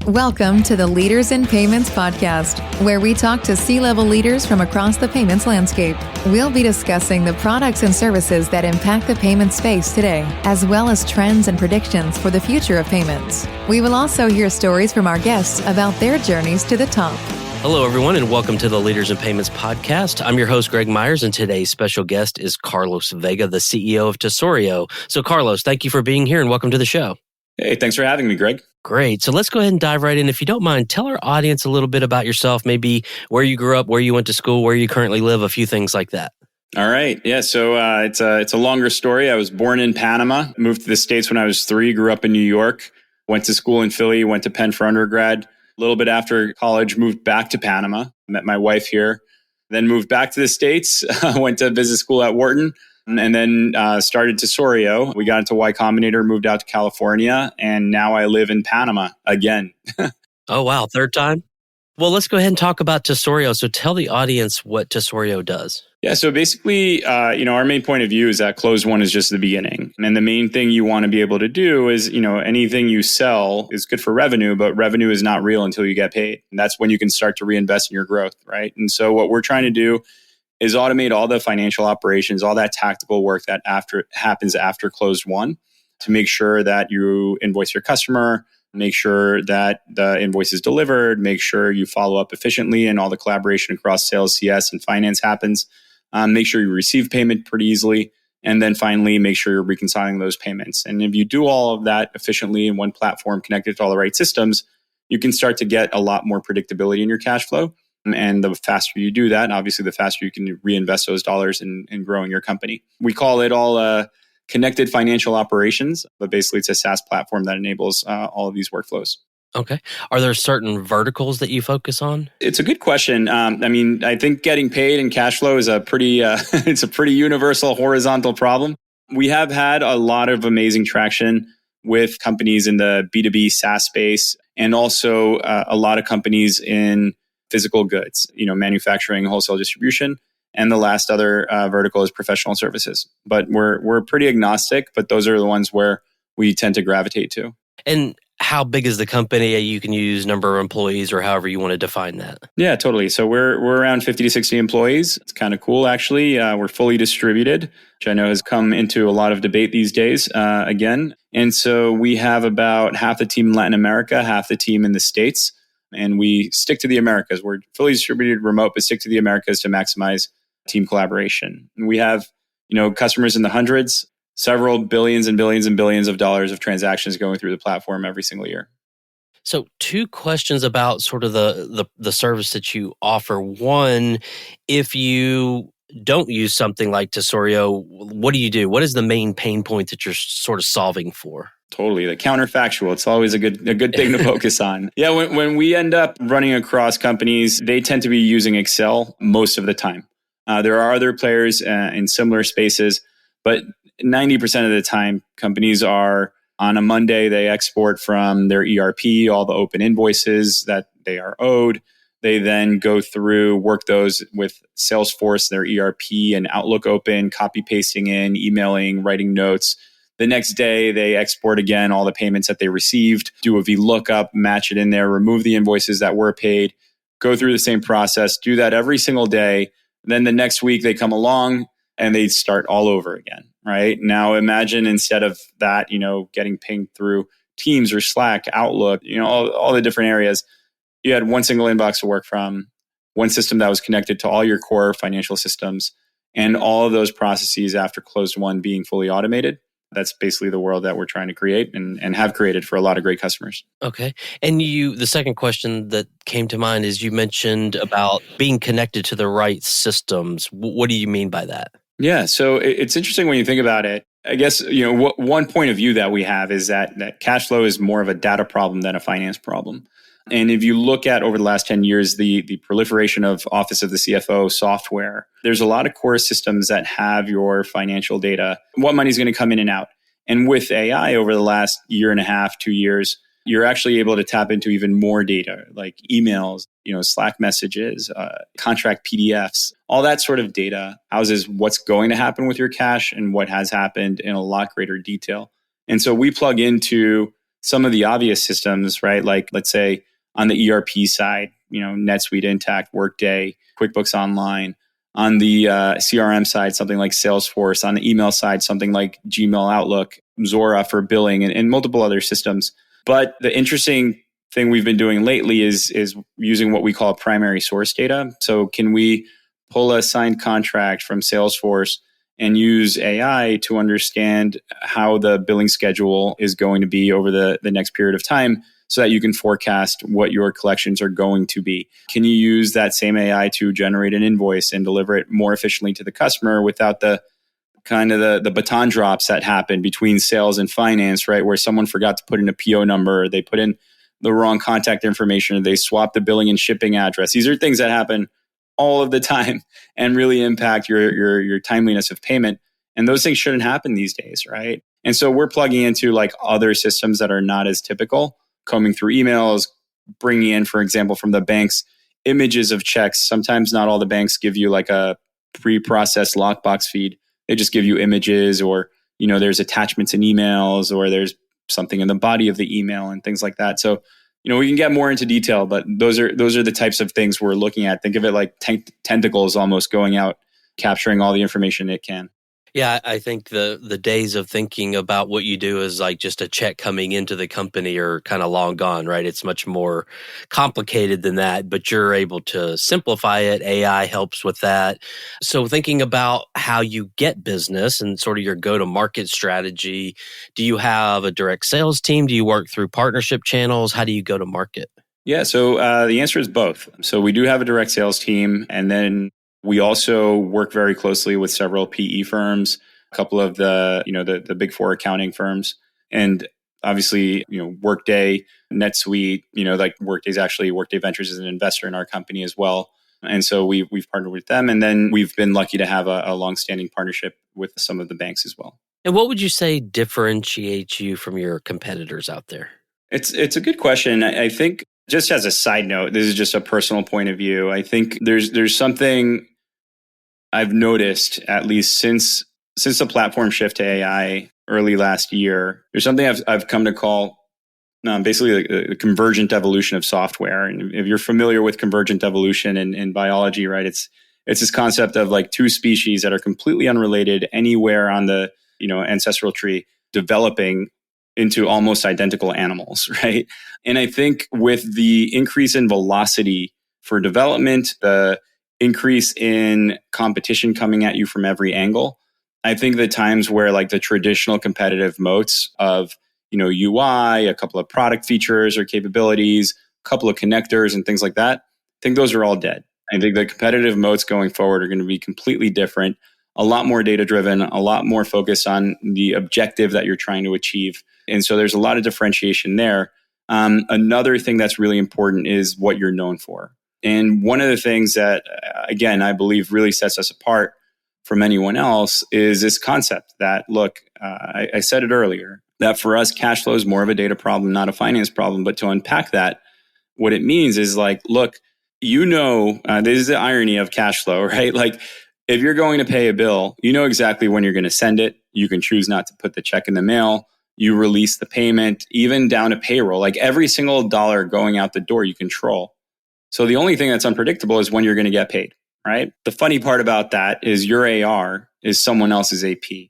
Welcome to the Leaders in Payments podcast, where we talk to C-level leaders from across the payments landscape. We'll be discussing the products and services that impact the payment space today, as well as trends and predictions for the future of payments. We will also hear stories from our guests about their journeys to the top. Hello, everyone, and welcome to the Leaders in Payments podcast. I'm your host, Greg Myers, and today's special guest is Carlos Vega, the CEO of Tesorio. So, Carlos, thank you for being here and welcome to the show. Hey, thanks for having me, Greg. Great. So let's go ahead and dive right in. If you don't mind, tell our audience a little bit about yourself, maybe where you grew up, where you went to school, where you currently live, a few things like that. All right. Yeah. So it's a longer story. I was born in Panama, moved to the States when I was 3, grew up in New York, went to school in Philly, went to Penn for undergrad. A little bit after college, moved back to Panama, met my wife here, then moved back to the States, went to business school at Wharton, and then started Tesorio. We got into Y Combinator, moved out to California, and now I live in Panama again. Oh, wow. Third time? Well, let's go ahead and talk about Tesorio. So tell the audience what Tesorio does. Yeah, so basically, our main point of view is that closed one is just the beginning. And the main thing you want to be able to do is, anything you sell is good for revenue, but revenue is not real until you get paid. And that's when you can start to reinvest in your growth, right? And so what we're trying to do is automate all the financial operations, all that tactical work that happens after closed one to make sure that you invoice your customer, make sure that the invoice is delivered, make sure you follow up efficiently and all the collaboration across sales, CS, and finance happens. Make sure you receive payment pretty easily. And then finally, make sure you're reconciling those payments. And if you do all of that efficiently in one platform connected to all the right systems, you can start to get a lot more predictability in your cash flow. And the faster you do that, obviously, the faster you can reinvest those dollars in growing your company. We call it all connected financial operations, but basically it's a SaaS platform that enables all of these workflows. Okay. Are there certain verticals that you focus on? It's a good question. I think getting paid and cash flow is a pretty it's a pretty universal horizontal problem. We have had a lot of amazing traction with companies in the B2B SaaS space, and also a lot of companies in physical goods, manufacturing, wholesale distribution. And the last other vertical is professional services. But we're pretty agnostic, but those are the ones where we tend to gravitate to. And how big is the company? You can use number of employees or however you want to define that. Yeah, totally. So we're around 50 to 60 employees. It's kind of cool, actually. We're fully distributed, which I know has come into a lot of debate these days again. And so we have about half the team in Latin America, half the team in the States. And we stick to the Americas. We're fully distributed remote, but stick to the Americas to maximize team collaboration. And we have, customers in the hundreds, several billions and billions and billions of dollars of transactions going through the platform every single year. So 2 questions about sort of the service that you offer. One, if you don't use something like Tesorio, what do you do? What is the main pain point that you're sort of solving for? Totally. The counterfactual. It's always a good thing to focus on. Yeah, when we end up running across companies, they tend to be using Excel most of the time. There are other players in similar spaces, but 90% of the time, companies are on a Monday, they export from their ERP all the open invoices that they are owed. They then go through, work those with Salesforce, their ERP and Outlook open, copy pasting in, emailing, writing notes. The next day, they export again all the payments that they received, do a VLOOKUP, match it in there, remove the invoices that were paid, go through the same process, do that every single day. Then the next week, they come along and they start all over again, right? Now, imagine instead of that, getting pinged through Teams or Slack, Outlook, all the different areas, you had one single inbox to work from, one system that was connected to all your core financial systems, and all of those processes after closed one being fully automated. That's basically the world that we're trying to create and have created for a lot of great customers. Okay. And the second question that came to mind is you mentioned about being connected to the right systems. What do you mean by that? Yeah. So it's interesting when you think about it. I guess, one point of view that we have is that cash flow is more of a data problem than a finance problem. And if you look at over the last 10 years, the proliferation of Office of the CFO software, there's a lot of core systems that have your financial data, what money's going to come in and out. And with AI over the last year and a half, 2 years, you're actually able to tap into even more data like emails, Slack messages, contract PDFs, all that sort of data houses what's going to happen with your cash and what has happened in a lot greater detail. And so we plug into some of the obvious systems, right? Like let's say on the ERP side, NetSuite, Intact, Workday, QuickBooks Online. On the CRM side, something like Salesforce. On the email side, something like Gmail, Outlook, Zora for billing, and multiple other systems. But the interesting thing we've been doing lately is using what we call primary source data. So can we pull a signed contract from Salesforce and use AI to understand how the billing schedule is going to be over the next period of time so that you can forecast what your collections are going to be? Can you use that same AI to generate an invoice and deliver it more efficiently to the customer without the kind of the baton drops that happen between sales and finance, right? Where someone forgot to put in a PO number, or they put in the wrong contact information, or they swap the billing and shipping address. These are things that happen all of the time and really impact your timeliness of payment. And those things shouldn't happen these days, right? And so we're plugging into like other systems that are not as typical, combing through emails, bringing in, for example, from the banks, images of checks. Sometimes not all the banks give you like a pre-processed lockbox feed. They just give you images, or, there's attachments in emails, or there's something in the body of the email and things like that. So, we can get more into detail, but those are the types of things we're looking at. Think of it like tentacles almost going out, capturing all the information it can. Yeah, I think the days of thinking about what you do as like just a check coming into the company are kind of long gone, right? It's much more complicated than that, but you're able to simplify it. AI helps with that. So thinking about how you get business and sort of your go-to-market strategy, do you have a direct sales team? Do you work through partnership channels? How do you go to market? Yeah, so the answer is both. So we do have a direct sales team, and then we also work very closely with several PE firms, a couple of the big four accounting firms, and obviously, Workday, NetSuite, like Workday Ventures is an investor in our company as well. And so we've partnered with them, and then we've been lucky to have a longstanding partnership with some of the banks as well. And what would you say differentiates you from your competitors out there? It's a good question. I think, just as a side note, this is just a personal point of view. I think there's something I've noticed, at least since the platform shift to AI early last year. There's something I've come to call basically the convergent evolution of software. And if you're familiar with convergent evolution in biology, right, it's this concept of like two species that are completely unrelated anywhere on the ancestral tree developing into almost identical animals, right? And I think with the increase in velocity for development, the increase in competition coming at you from every angle, I think the times where like the traditional competitive moats of UI, a couple of product features or capabilities, a couple of connectors and things like that, I think those are all dead. I think the competitive moats going forward are going to be completely different, a lot more data driven, a lot more focused on the objective that you're trying to achieve. And so there's a lot of differentiation there. Another thing that's really important is what you're known for. And one of the things that, again, I believe really sets us apart from anyone else is this concept that, look, I said it earlier, that for us, cash flow is more of a data problem, not a finance problem. But to unpack that, what it means is like, look, this is the irony of cash flow, right? Like, if you're going to pay a bill, you know exactly when you're going to send it. You can choose not to put the check in the mail. You release the payment, even down to payroll. Like every single dollar going out the door, you control. So the only thing that's unpredictable is when you're going to get paid, right? The funny part about that is your AR is someone else's AP.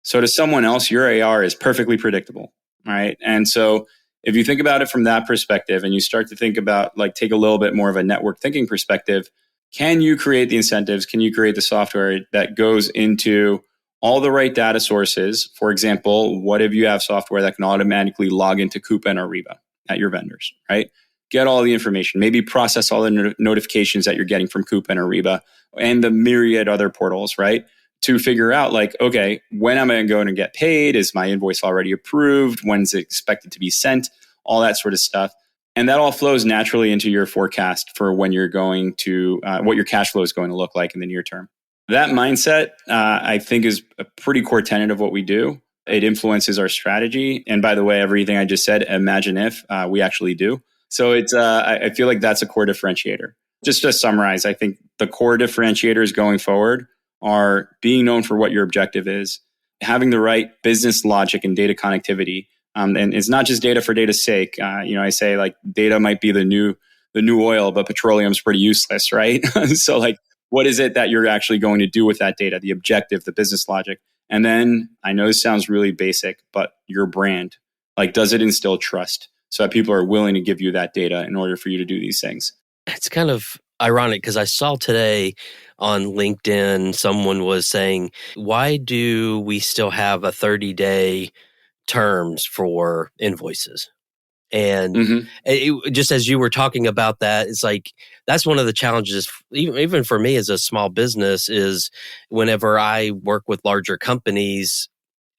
So to someone else, your AR is perfectly predictable, right? And so if you think about it from that perspective and you start to think about, like, take a little bit more of a network thinking perspective, can you create the incentives? Can you create the software that goes into all the right data sources? For example, what if you have software that can automatically log into Coupa and Ariba at your vendors, right? Get all the information, maybe process all the notifications that you're getting from Coupa and Ariba and the myriad other portals, right? To figure out, like, okay, when am I going to get paid? Is my invoice already approved? When's it expected to be sent? All that sort of stuff. And that all flows naturally into your forecast for when you're going to, what your cash flow is going to look like in the near term. That mindset, I think, is a pretty core tenet of what we do. It influences our strategy. And by the way, everything I just said, imagine if we actually do. So I feel like that's a core differentiator. Just to summarize, I think the core differentiators going forward are being known for what your objective is, having the right business logic and data connectivity And it's not just data for data's sake. I say like data might be the new oil, but petroleum's pretty useless, right? So like, what is it that you're actually going to do with that data? The objective, the business logic. And then I know this sounds really basic, but your brand, like, does it instill trust so that people are willing to give you that data in order for you to do these things? It's kind of ironic because I saw today on LinkedIn, someone was saying, why do we still have a 30-day terms for invoices? And just as you were talking about that, it's like, that's one of the challenges, even for me as a small business, is whenever I work with larger companies,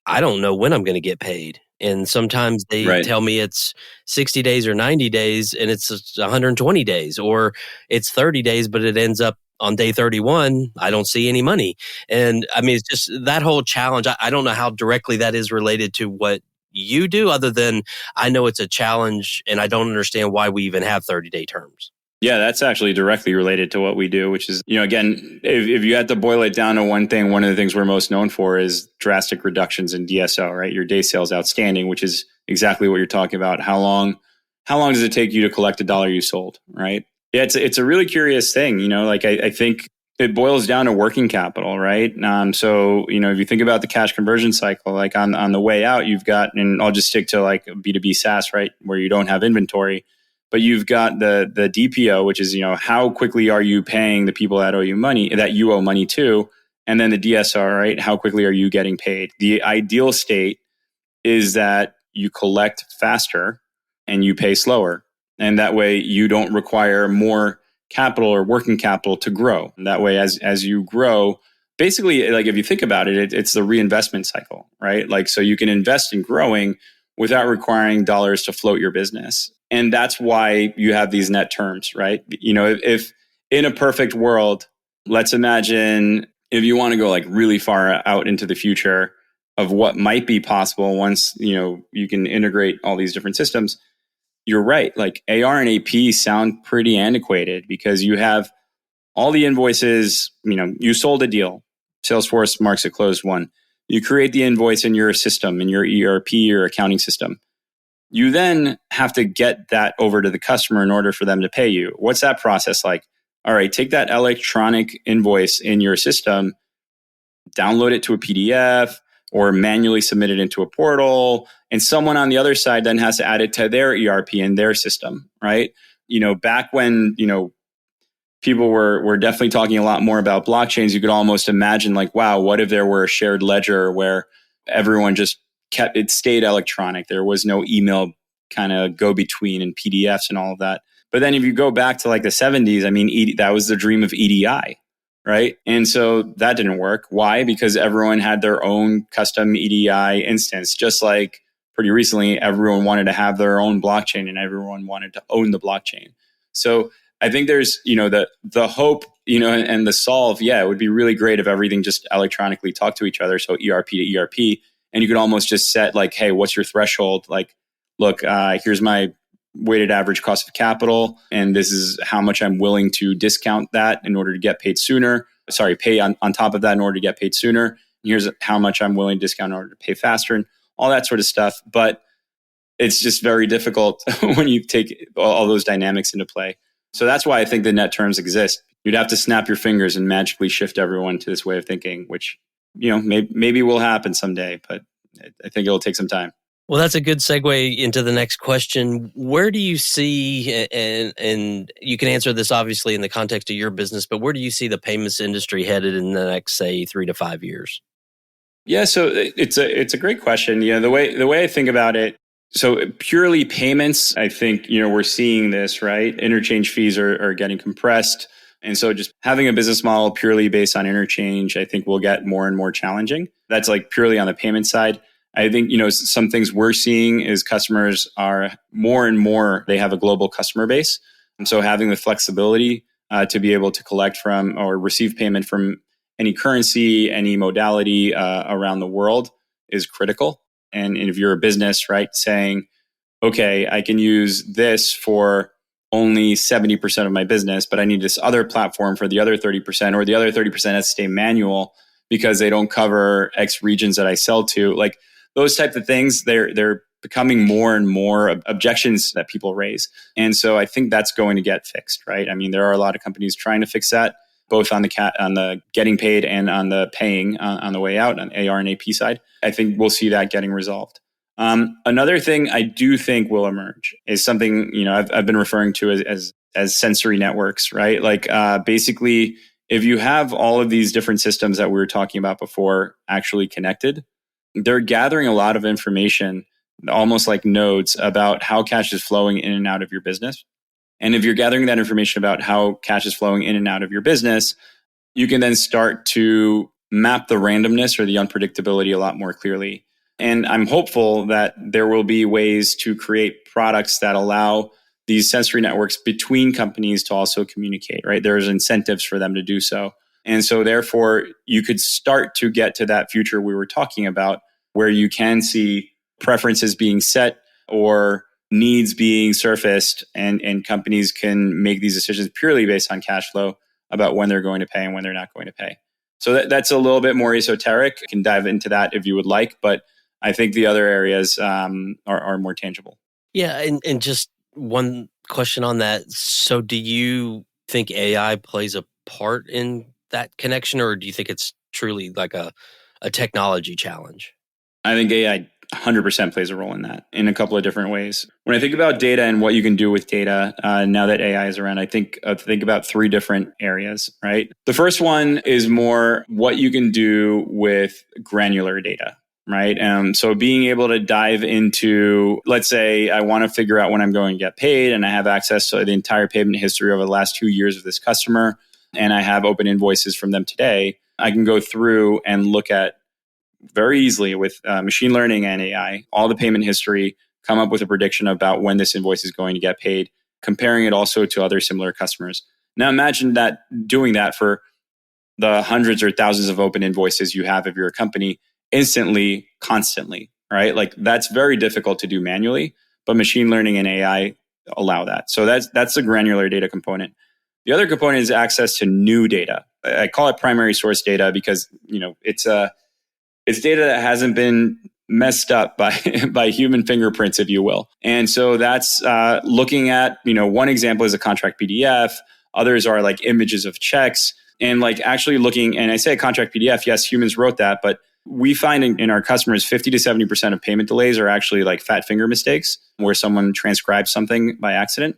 I don't know when I'm going to get paid. And sometimes they Right. tell me it's 60 days or 90 days and it's 120 days, or it's 30 days, but it ends up on day 31, I don't see any money. And I mean, it's just that whole challenge. I don't know how directly that is related to what you do, other than I know it's a challenge and I don't understand why we even have 30-day terms. Yeah, that's actually directly related to what we do, which is, again, if you had to boil it down to one thing, one of the things we're most known for is drastic reductions in DSO, right? Your day sales outstanding, which is exactly what you're talking about. How long does it take you to collect a dollar you sold, right? Yeah, it's a really curious thing, like I think it boils down to working capital, right? So, if you think about the cash conversion cycle, like on the way out, you've got, and I'll just stick to like B2B SaaS, right? Where you don't have inventory. But you've got the DPO, which is, how quickly are you paying the people that owe you money, that you owe money to? And then the DSR, right? How quickly are you getting paid? The ideal state is that you collect faster and you pay slower. And that way you don't require more capital or working capital to grow. And that way, as you grow, basically, like if you think about it, it's the reinvestment cycle, right? Like, so you can invest in growing without requiring dollars to float your business. And that's why you have these net terms, right? If in a perfect world, let's imagine if you want to go like really far out into the future of what might be possible once, you can integrate all these different systems, you're right. Like AR and AP sound pretty antiquated because you have all the invoices, you sold a deal. Salesforce marks it closed won. You create the invoice in your system, in your ERP or accounting system. You then have to get that over to the customer in order for them to pay you. What's that process like? All right, take that electronic invoice in your system, download it to a PDF or manually submit it into a portal. And someone on the other side then has to add it to their ERP and their system, right? Back when, people were definitely talking a lot more about blockchains, you could almost imagine like, wow, what if there were a shared ledger where everyone just it stayed electronic. There was no email kind of go between and PDFs and all of that. But then if you go back to like the 70s, I mean, that was the dream of EDI, right? And so that didn't work. Why? Because everyone had their own custom EDI instance, just like pretty recently, everyone wanted to have their own blockchain and everyone wanted to own the blockchain. So I think there's, the hope, and the solve. Yeah, it would be really great if everything just electronically talked to each other. So ERP to ERP. And you could almost just set like, hey, what's your threshold? Like, look, here's my weighted average cost of capital. And this is how much I'm willing to discount that in order to get paid sooner. Sorry, pay on top of that in order to get paid sooner. Here's how much I'm willing to discount in order to pay faster and all that sort of stuff. But it's just very difficult when you take all those dynamics into play. So that's why I think the net terms exist. You'd have to snap your fingers and magically shift everyone to this way of thinking, which maybe will happen someday, but I think it'll take some time. Well, that's a good segue into the next question. Where do you see, and you can answer this obviously in the context of your business, but where do you see the payments industry headed in the next, say, 3 to 5 years? Yeah, so it's a great question. The way I think about it, so purely payments, I think, we're seeing this, right? Interchange fees are getting compressed. And so just having a business model purely based on interchange, I think will get more and more challenging. That's like purely on the payment side. I think, some things we're seeing is customers are more and more, they have a global customer base. And so having the flexibility to be able to collect from or receive payment from any currency, any modality around the world is critical. And if you're a business, right, saying, okay, I can use this for only 70% of my business, but I need this other platform for the other 30%, or the other 30% has to stay manual because they don't cover X regions that I sell to. Like those types of things, they're becoming more and more objections that people raise. And so I think that's going to get fixed, right? I mean, there are a lot of companies trying to fix that, both on the getting paid and on the paying on the way out, on AR and AP side. I think we'll see that getting resolved. Another thing I do think will emerge is something, I've been referring to as sensory networks, right? Like basically, if you have all of these different systems that we were talking about before actually connected, they're gathering a lot of information, almost like nodes, about how cash is flowing in and out of your business. And if you're gathering that information about how cash is flowing in and out of your business, you can then start to map the randomness or the unpredictability a lot more clearly. And I'm hopeful that there will be ways to create products that allow these sensory networks between companies to also communicate, right? There's incentives for them to do so. And so therefore, you could start to get to that future we were talking about, where you can see preferences being set or needs being surfaced, and companies can make these decisions purely based on cash flow about when they're going to pay and when they're not going to pay. So that's a little bit more esoteric. I can dive into that if you would like, but I think the other areas are more tangible. Yeah, and just one question on that. So do you think AI plays a part in that connection, or do you think it's truly like a technology challenge? I think AI 100% plays a role in that in a couple of different ways. When I think about data and what you can do with data, now that AI is around, I think about three different areas, right? The first one is more what you can do with granular data, right? So being able to dive into, let's say I want to figure out when I'm going to get paid, and I have access to the entire payment history over the last 2 years of this customer, and I have open invoices from them today. I can go through and look at very easily with machine learning and AI, all the payment history, come up with a prediction about when this invoice is going to get paid, comparing it also to other similar customers. Now imagine that doing that for the hundreds or thousands of open invoices you have if you're a company instantly, constantly, right? Like that's very difficult to do manually, but machine learning and AI allow that. So that's the granular data component. The other component is access to new data. I call it primary source data because, it's data that hasn't been messed up by human fingerprints, if you will. And so that's looking at, one example is a contract PDF. Others are like images of checks, and like actually looking, and I say a contract PDF, yes, humans wrote that, but we find in our customers 50 to 70% of payment delays are actually like fat finger mistakes where someone transcribes something by accident.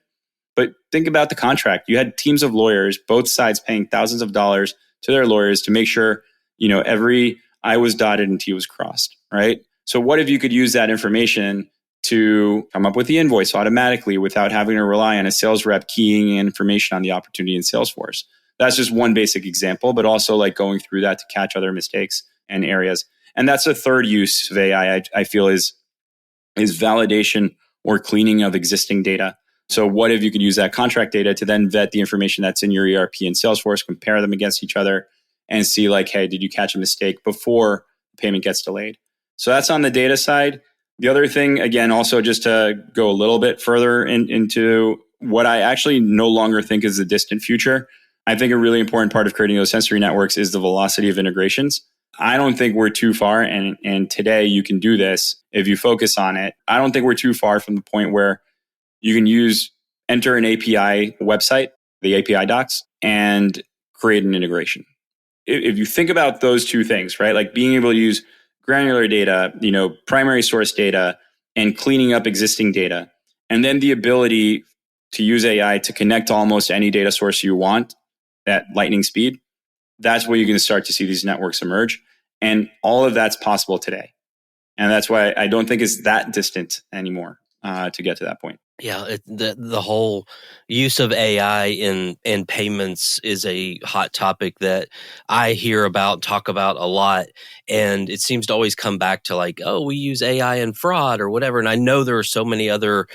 But think about the contract. You had teams of lawyers, both sides paying thousands of dollars to their lawyers to make sure, every I was dotted and T was crossed, right? So what if you could use that information to come up with the invoice automatically without having to rely on a sales rep keying in information on the opportunity in Salesforce? That's just one basic example, but also like going through that to catch other mistakes and areas. And that's a third use of AI I feel is validation or cleaning of existing data. So what if you could use that contract data to then vet the information that's in your ERP and Salesforce, compare them against each other, and see like, hey, did you catch a mistake before the payment gets delayed? So that's on the data side. The other thing, again, also just to go a little bit further into what I actually no longer think is the distant future, I think a really important part of creating those sensory networks is the velocity of integrations. I don't think we're too far, and today you can do this if you focus on it. I don't think we're too far from the point where you can enter an API website, the API docs, and create an integration. If you think about those two things, right? Like being able to use granular data, primary source data, and cleaning up existing data, and then the ability to use AI to connect to almost any data source you want at lightning speed, that's where you're going to start to see these networks emerge. And all of that's possible today. And that's why I don't think it's that distant anymore to get to that point. Yeah, the whole use of AI in payments is a hot topic that I hear about, talk about a lot, and it seems to always come back to like, oh, we use AI in fraud or whatever. And I know there are so many other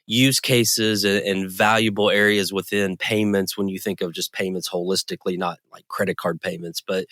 use cases and valuable areas within payments when you think of just payments holistically, not like credit card payments, but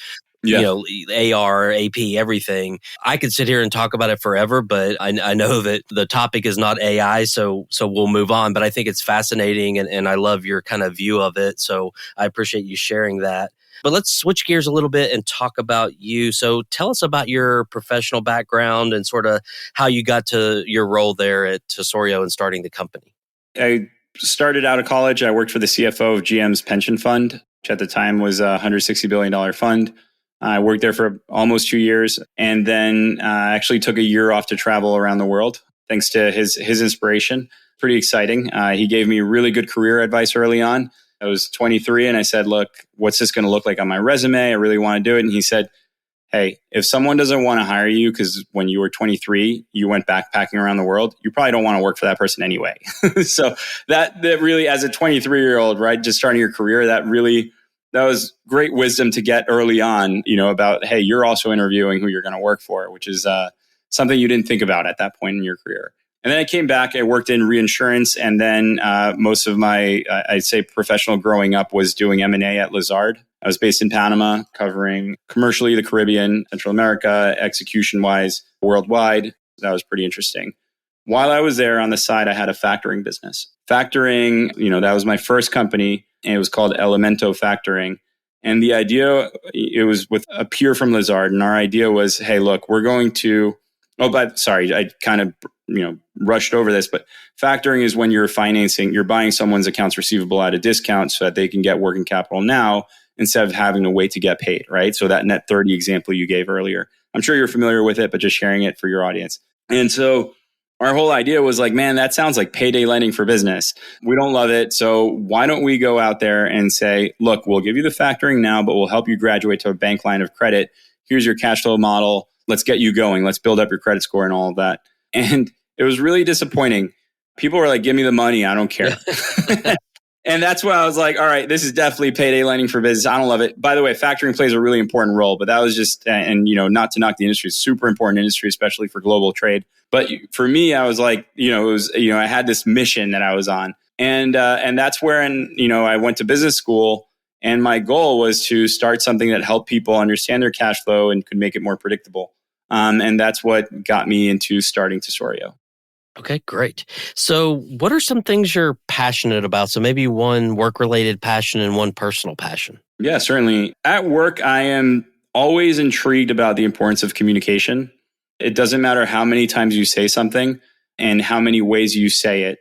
AR, AP, everything. I could sit here and talk about it forever, but I know that the topic is not AI, so we'll move on. But I think it's fascinating, and I love your kind of view of it. So I appreciate you sharing that. But let's switch gears a little bit and talk about you. So tell us about your professional background and sort of how you got to your role there at Tesorio and starting the company. I started out of college. I worked for the CFO of GM's pension fund, which at the time was a $160 billion fund. I worked there for almost 2 years and then actually took a year off to travel around the world thanks to his inspiration. Pretty exciting. He gave me really good career advice early on. I was 23 and I said, look, what's this going to look like on my resume? I really want to do it. And he said, hey, if someone doesn't want to hire you because when you were 23, you went backpacking around the world, you probably don't want to work for that person anyway. So that really, as a 23-year-old, right, just starting your career, that was great wisdom to get early on, about, hey, you're also interviewing who you're going to work for, which is something you didn't think about at that point in your career. And then I came back, I worked in reinsurance, and then most of my, I'd say, professional growing up was doing M&A at Lazard. I was based in Panama, covering commercially the Caribbean, Central America, execution-wise, worldwide. That was pretty interesting. While I was there on the side, I had a factoring business. Factoring, that was my first company, and it was called Elemento Factoring. And the idea, it was with a peer from Lazard, and our idea was, hey, look, we're going to, I kind of, rushed over this, but factoring is when you're buying someone's accounts receivable at a discount so that they can get working capital now instead of having to wait to get paid, right? So that net 30 example you gave earlier, I'm sure you're familiar with it, but just sharing it for your audience. And so our whole idea was like, man, that sounds like payday lending for business. We don't love it. So why don't we go out there and say, look, we'll give you the factoring now, but we'll help you graduate to a bank line of credit. Here's your cash flow model. Let's get you going. Let's build up your credit score and all of that. And it was really disappointing. People were like, give me the money. I don't care. And that's why I was like, all right, this is definitely payday lending for business. I don't love it. By the way, factoring plays a really important role, but that was just, and not to knock the industry, super important industry, especially for global trade. But for me, I was like, it was, I had this mission that I was on. And that's where, I went to business school, and my goal was to start something that helped people understand their cash flow and could make it more predictable. And that's what got me into starting Tesorio. Okay, great. So what are some things you're passionate about? So maybe one work-related passion and one personal passion. Yeah, certainly. At work, I am always intrigued about the importance of communication. It doesn't matter how many times you say something and how many ways you say it.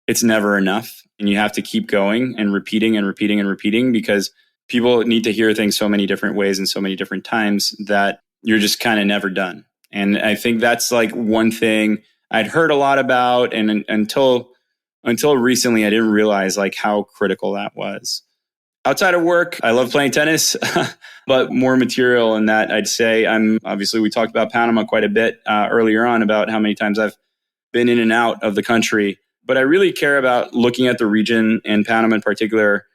It's never enough. And you have to keep going and repeating and repeating and repeating, because people need to hear things so many different ways and so many different times that you're just kind of never done. And I think that's like one thing I'd heard a lot about, and until recently, I didn't realize like how critical that was. Outside of work, I love playing tennis, but more material in that, I'd say we talked about Panama quite a bit earlier on about how many times I've been in and out of the country. But I really care about looking at the region, and Panama in particular,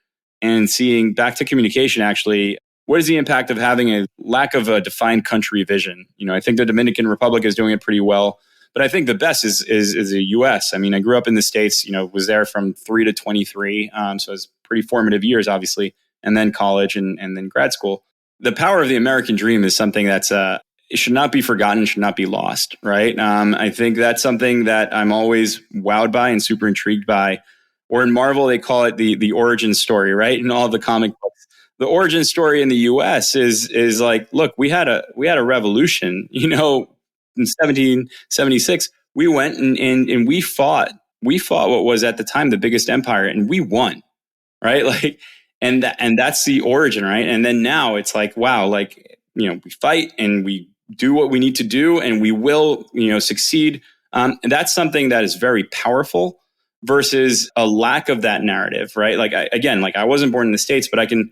and seeing, back to communication actually, what is the impact of having a lack of a defined country vision? I think the Dominican Republic is doing it pretty well. But I think the best is the U.S. I mean, I grew up in the States, was there from 3 to 23. So it's pretty formative years, obviously, and then college and then grad school. The power of the American dream is something that's it should not be forgotten, should not be lost, right? I think that's something that I'm always wowed by and super intrigued by. Or in Marvel, they call it the origin story, right? In all the comic books. The origin story in the U.S. is like, look, we had a revolution, in 1776, we went and we fought what was at the time the biggest empire, and we won, right? Like, and that's the origin, right? And then now it's like, wow, like, we fight and we do what we need to do, and we will, succeed. And that's something that is very powerful versus a lack of that narrative, right? Like, I wasn't born in the States, but I can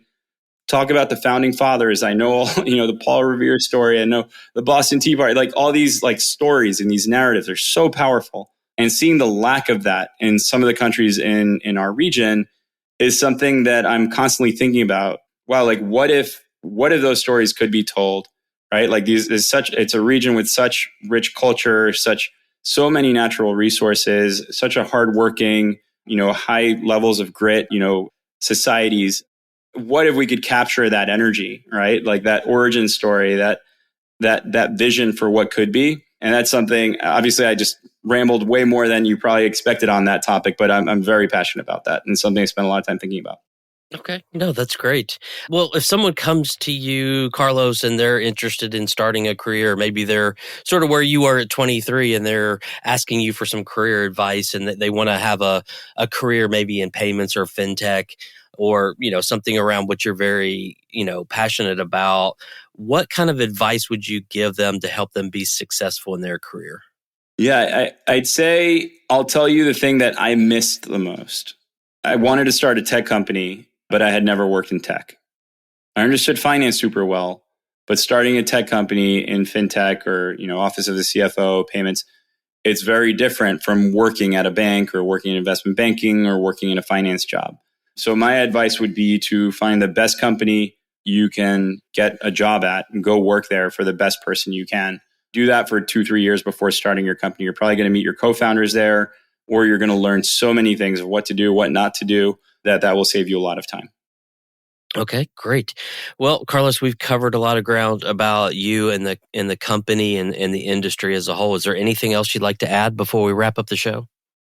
talk about the founding fathers. I know all, the Paul Revere story. I know the Boston Tea Party, like all these like stories and these narratives are so powerful. And seeing the lack of that in some of the countries in our region is something that I'm constantly thinking about. Wow, like what if those stories could be told, right? Like it's a region with such rich culture, so many natural resources, such a hardworking, high levels of grit, societies. What if we could capture that energy, right? Like that origin story, that vision for what could be. And that's something, obviously I just rambled way more than you probably expected on that topic, but I'm very passionate about that, and something I spend a lot of time thinking about. Okay. No, that's great. Well, if someone comes to you, Carlos, and they're interested in starting a career, maybe they're sort of where you are at 23 and they're asking you for some career advice and that they want to have a career maybe in payments or fintech or, something around what you're very, passionate about, what kind of advice would you give them to help them be successful in their career? Yeah, I'd say I'll tell you the thing that I missed the most. I wanted to start a tech company, but I had never worked in tech. I understood finance super well, but starting a tech company in fintech or, office of the CFO, payments, it's very different from working at a bank or working in investment banking or working in a finance job. So my advice would be to find the best company you can get a job at and go work there for the best person you can. Do that for 2-3 years before starting your company. You're probably going to meet your co-founders there, or you're going to learn so many things of what to do, what not to do, that will save you a lot of time. Okay, great. Well, Carlos, we've covered a lot of ground about you and the company and the industry as a whole. Is there anything else you'd like to add before we wrap up the show?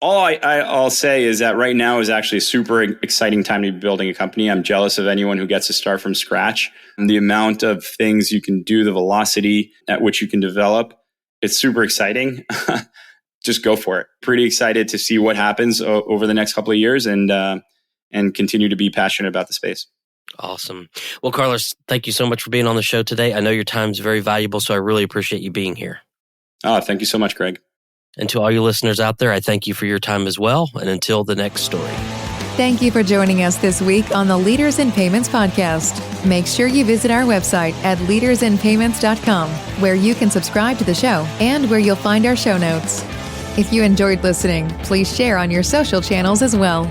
All I'll say is that right now is actually a super exciting time to be building a company. I'm jealous of anyone who gets to start from scratch. And the amount of things you can do, the velocity at which you can develop, it's super exciting. Just go for it. Pretty excited to see what happens over the next couple of years and continue to be passionate about the space. Awesome. Well, Carlos, thank you so much for being on the show today. I know your time is very valuable, so I really appreciate you being here. Oh, thank you so much, Greg. And to all you listeners out there, I thank you for your time as well. And until the next story. Thank you for joining us this week on the Leaders in Payments podcast. Make sure you visit our website at leadersinpayments.com, where you can subscribe to the show and where you'll find our show notes. If you enjoyed listening, please share on your social channels as well.